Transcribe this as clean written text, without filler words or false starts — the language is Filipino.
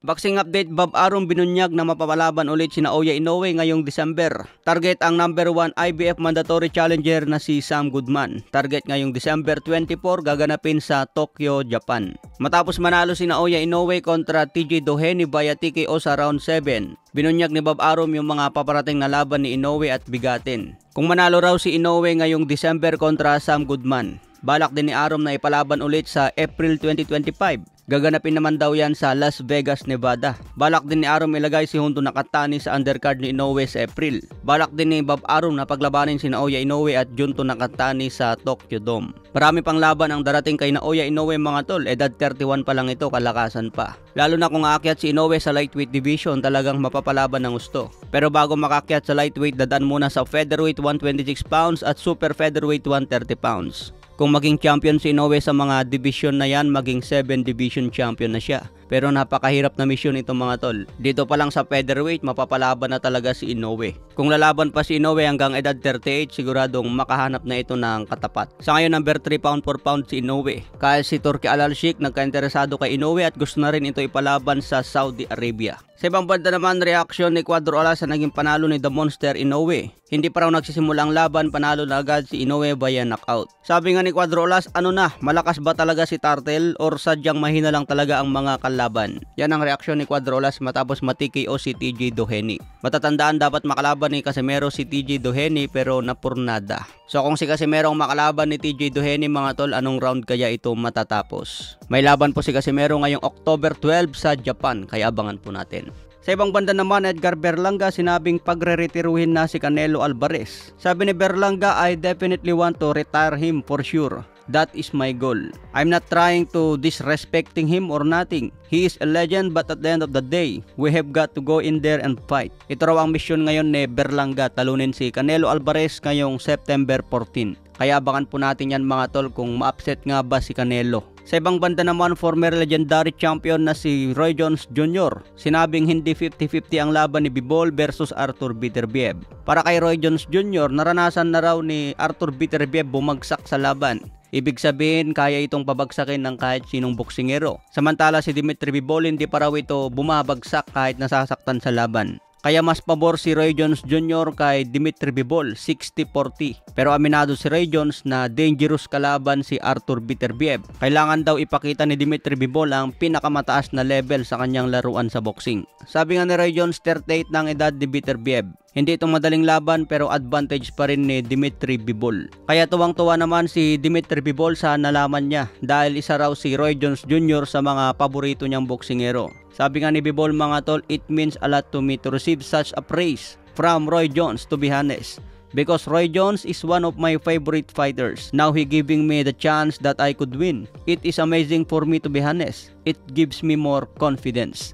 Boxing update, Bob Arum binunyag na mapapalaban ulit si Naoya Inoue ngayong December. Target ang number 1 IBF mandatory challenger na si Sam Goodman. Target ngayong December 24 gaganapin sa Tokyo, Japan. Matapos manalo si Naoya Inoue kontra TJ Doheny via TKO sa round 7, binunyag ni Bob Arum yung mga paparating na laban ni Inoue at bigatin. Kung manalo raw si Inoue ngayong December kontra Sam Goodman, balak din ni Arum na ipalaban ulit sa April 2025. Gaganapin naman daw yan sa Las Vegas, Nevada. Balak din ni Arum ilagay si Junto Nakatani sa undercard ni Inoue sa April. Balak din ni Bob Arum na paglabanin si Naoya Inoue at Junto Nakatani sa Tokyo Dome. Marami pang laban ang darating kay Naoya Inoue mga tol, edad 31 pa lang ito, kalakasan pa. Lalo na kung aakyat si Inoue sa lightweight division, talagang mapapalaban ng gusto. Pero bago makakyat sa lightweight, dadaan muna sa featherweight 126 pounds at super featherweight 130 pounds. Kung maging champion si Inoue sa mga division na yan, maging 7 division champion na siya. Pero napakahirap na misyon itong mga tol. Dito pa lang sa featherweight, mapapalaban na talaga si Inoue. Kung lalaban pa si Inoue hanggang edad 38, siguradong makahanap na ito ng katapat. Sa ngayon, number 3 pound for pound si Inoue. Kaya si Turki Al-Sheikh nagkainteresado kay Inoue at gusto na rin ito ipalaban sa Saudi Arabia. Sa ibang banda naman, reaksyon ni Cuadro Alas sa naging panalo ni The Monster Inoue. Hindi pa raw nagsisimula ang laban, panalo na agad si Inoue via knockout. Sabi nga ni Cuadro Alas, ano na, malakas ba talaga si Turtle or sadyang mahina lang talaga ang mga kalaban? Yan ang reaksyon ni Cuadro Alas matapos ma-TKO si TJ Doheny. Matatandaan dapat makalaban ni Casimero si TJ Doheny pero napurnada. So kung si Casimero ang makalaban ni TJ Doheny mga tol, anong round kaya ito matatapos? May laban po si Casimero ngayong October 12 sa Japan, kaya abangan po natin. Sa ibang banda naman, Edgar Berlanga sinabing pagre-retiruhin na si Canelo Alvarez. Sabi ni Berlanga, I definitely want to retire him for sure. That is my goal. I'm not trying to disrespecting him or nothing. He is a legend but at the end of the day, we have got to go in there and fight. Ito raw ang misyon ngayon ni Berlanga, talunin si Canelo Alvarez ngayong September 14. Kaya abangan po natin yan mga tol kung ma-upset nga ba si Canelo. Sa ibang banda naman, former legendary champion na si Roy Jones Jr. Sinabing hindi 50-50 ang laban ni Bivol versus Arthur Beterbiev. Para kay Roy Jones Jr., naranasan na raw ni Arthur Beterbiev bumagsak sa laban. Ibig sabihin, kaya itong pabagsakin ng kahit sinong boksingero. Samantala si Dimitri Bivol hindi pa raw ito bumabagsak kahit nasasaktan sa laban. Kaya mas pabor si Roy Jones Jr. kay Dimitri Bivol, 60-40. Pero aminado si Roy Jones na dangerous kalaban si Arthur Beterbiev. Kailangan daw ipakita ni Dimitri Bivol ang pinakamataas na level sa kanyang laruan sa boxing. Sabi nga ni Roy Jones, 38 na ang edad ni Beterbiev. Hindi itong madaling laban pero advantage pa rin ni Dimitri Bivol. Kaya tuwang-tuwa naman si Dimitri Bivol sa nalaman niya dahil isa raw si Roy Jones Jr. sa mga paborito niyang boksingero. Sabi nga ni Bivol mga tol, it means a lot to me to receive such a praise from Roy Jones, to be honest. Because Roy Jones is one of my favorite fighters. Now he giving me the chance that I could win. It is amazing for me to be honest. It gives me more confidence.